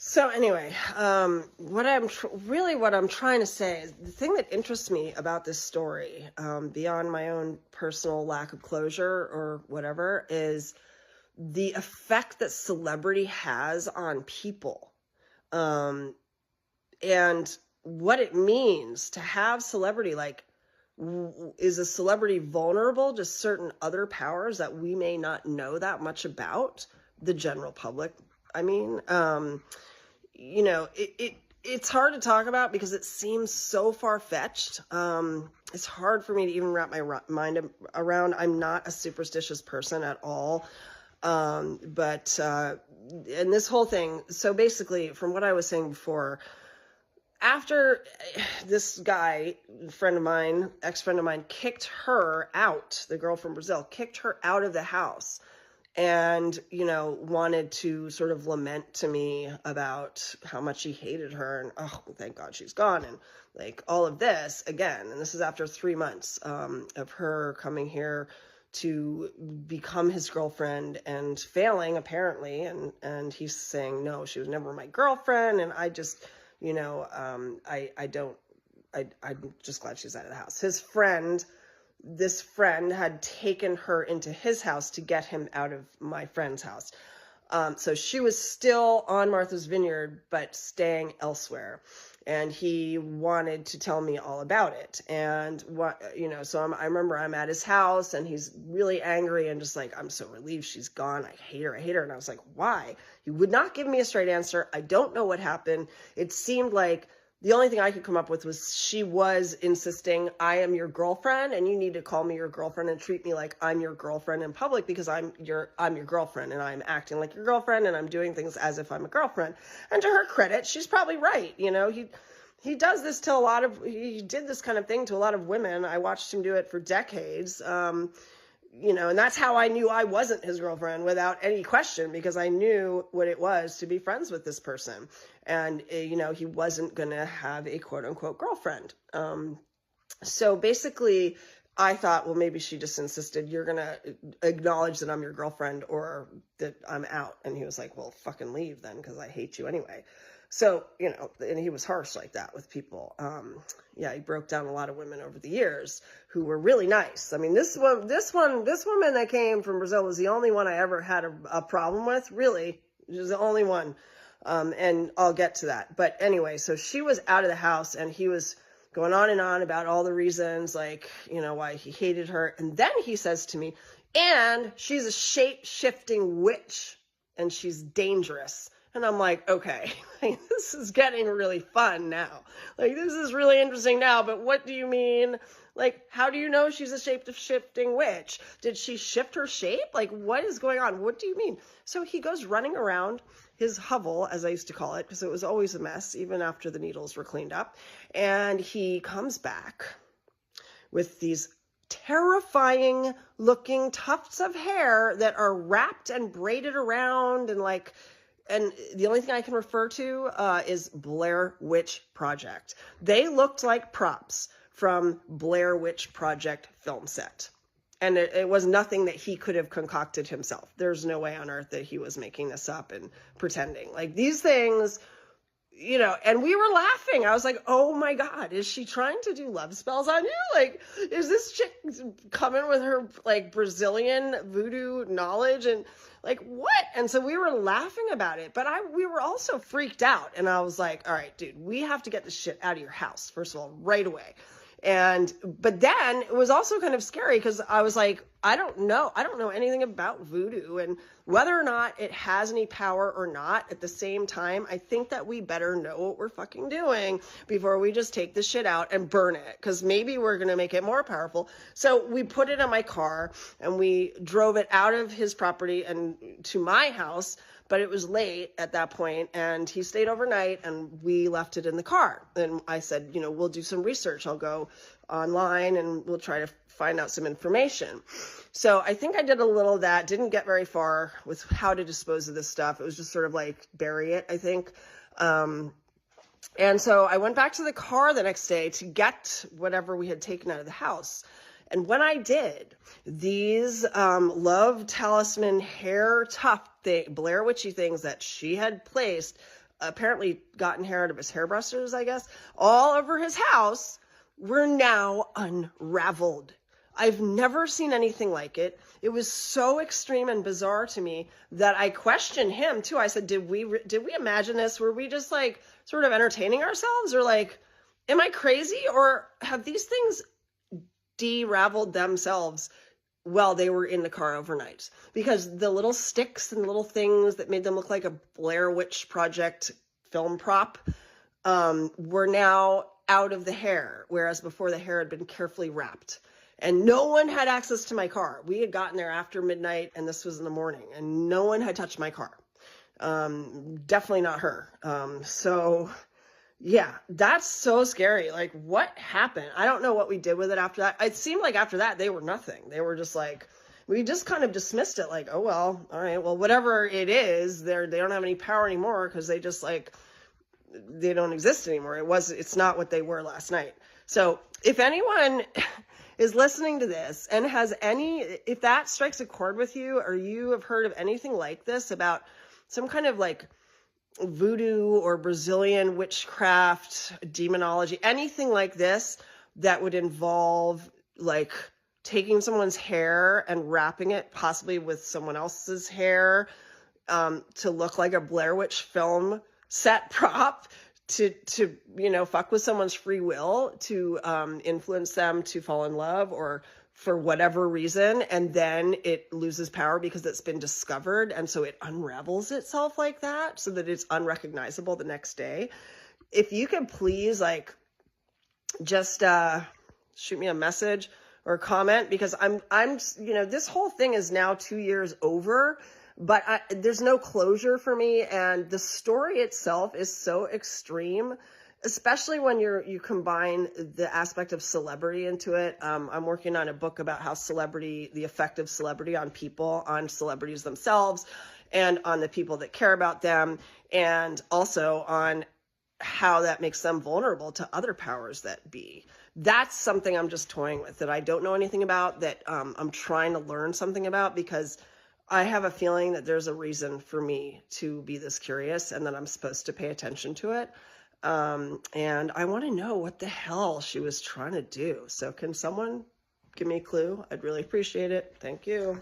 So anyway, what I'm trying to say is the thing that interests me about this story, beyond my own personal lack of closure or whatever, is the effect that celebrity has on people, um, and what it means to have celebrity. Like, is a celebrity vulnerable to certain other powers that we may not know that much about, the general public? I mean, it's hard to talk about because it seems so far-fetched. It's hard for me to even wrap my mind around. I'm not a superstitious person at all. But and this whole thing, so basically, from what I was saying before, after this guy, friend of mine, ex-friend of mine, kicked her out, the girl from Brazil, kicked her out of the house, and, wanted to sort of lament to me about how much he hated her, and, oh, thank God she's gone, and like all of this again. And this is after 3 months of her coming here to become his girlfriend and failing, apparently. And he's saying, no, she was never my girlfriend. And I just, I'm just glad she's out of the house. This friend had taken her into his house to get him out of my friend's house. So she was still on Martha's Vineyard, but staying elsewhere. And he wanted to tell me all about it. And I remember I'm at his house and he's really angry and just like, I'm so relieved she's gone. I hate her. And I was like, why? He would not give me a straight answer. I don't know what happened. It seemed like the only thing I could come up with was she was insisting, I am your girlfriend and you need to call me your girlfriend and treat me like I'm your girlfriend in public because I'm your girlfriend and I'm acting like your girlfriend and I'm doing things as if I'm a girlfriend. And to her credit, she's probably right. He does this to he did this kind of thing to a lot of women. I watched him do it for decades. And that's how I knew I wasn't his girlfriend without any question, because I knew what it was to be friends with this person. And, he wasn't going to have a quote unquote girlfriend. So basically I thought, well, maybe she just insisted, you're going to acknowledge that I'm your girlfriend or that I'm out. And he was like, well, fucking leave then, because I hate you anyway. So, and he was harsh like that with people. He broke down a lot of women over the years who were really nice. I mean, this woman that came from Brazil was the only one I ever had a problem with, really. She was the only one. And I'll get to that. But anyway, so she was out of the house and he was going on and on about all the reasons, like, why he hated her. And then he says to me, and she's a shape-shifting witch and she's dangerous. And I'm like, okay, this is getting really fun now. Like, this is really interesting now, but what do you mean? Like, how do you know she's a shape-shifting witch? Did she shift her shape? Like, what is going on? What do you mean? So he goes running around his hovel, as I used to call it, because it was always a mess, even after the needles were cleaned up. And he comes back with these terrifying looking tufts of hair that are wrapped and braided around and the only thing I can refer to is Blair Witch Project. They looked like props from Blair Witch Project film set. And it was nothing that he could have concocted himself. There's no way on earth that he was making this up and pretending. Like, these things, and we were laughing. I was like, oh my God, is she trying to do love spells on you? Like, is this chick coming with her like Brazilian voodoo knowledge and like what? And so we were laughing about it, but we were also freaked out. And I was like, all right, dude, we have to get this shit out of your house, first of all, right away. But then it was also kind of scary because I was like, I don't know anything about voodoo and whether or not it has any power or not. At the same time, I think that we better know what we're fucking doing before we just take this shit out and burn it, because maybe we're going to make it more powerful. So we put it in my car and we drove it out of his property and to my house. But it was late at that point and he stayed overnight and we left it in the car. And I said, we'll do some research. I'll go online and we'll try to find out some information. So I think I did a little of that, didn't get very far with how to dispose of this stuff. It was just sort of like bury it, I think. And so I went back to the car the next day to get whatever we had taken out of the house. And when I did, these love talisman hair tuft Blair Witchy things that she had placed apparently gotten hair out of his hairbrushes, I guess, all over his house, were now unraveled. I've never seen anything like it. It was so extreme and bizarre to me that I questioned him too. I said, did we imagine this? Were we just like sort of entertaining ourselves, or like, am I crazy, or have these things de-raveled themselves while they were in the car overnight? Because the little sticks and little things that made them look like a Blair Witch Project film prop were now out of the hair, whereas before the hair had been carefully wrapped. And no one had access to my car. We had gotten there after midnight, and this was in the morning, and no one had touched my car. Definitely not her. So yeah, that's so scary. Like, what happened? I don't know what we did with it after that. It seemed like after that, they were nothing. They were just like, we just kind of dismissed it. Like, oh, well, all right, well, whatever it is, they don't have any power anymore, because they just like, they don't exist anymore. It's not what they were last night. So if anyone is listening to this and has if that strikes a chord with you, or you have heard of anything like this about some kind of like voodoo or Brazilian witchcraft, demonology, anything like this that would involve like taking someone's hair and wrapping it possibly with someone else's hair to look like a Blair Witch film set prop, to fuck with someone's free will, to influence them to fall in love, or for whatever reason, and then it loses power because it's been discovered, and so it unravels itself like that, so that it's unrecognizable the next day. If you could please, like, just shoot me a message or a comment, because I'm this whole thing is now 2 years over, but there's no closure for me, and the story itself is so extreme, especially when you combine the aspect of celebrity into it. I'm working on a book about how the effect of celebrity on people, on celebrities themselves, and on the people that care about them, and also on how that makes them vulnerable to other powers that be. That's something I'm just toying with, that I don't know anything about, that I'm trying to learn something about, because I have a feeling that there's a reason for me to be this curious, and that I'm supposed to pay attention to it. And I want to know what the hell she was trying to do. So can someone give me a clue? I'd really appreciate it. Thank you.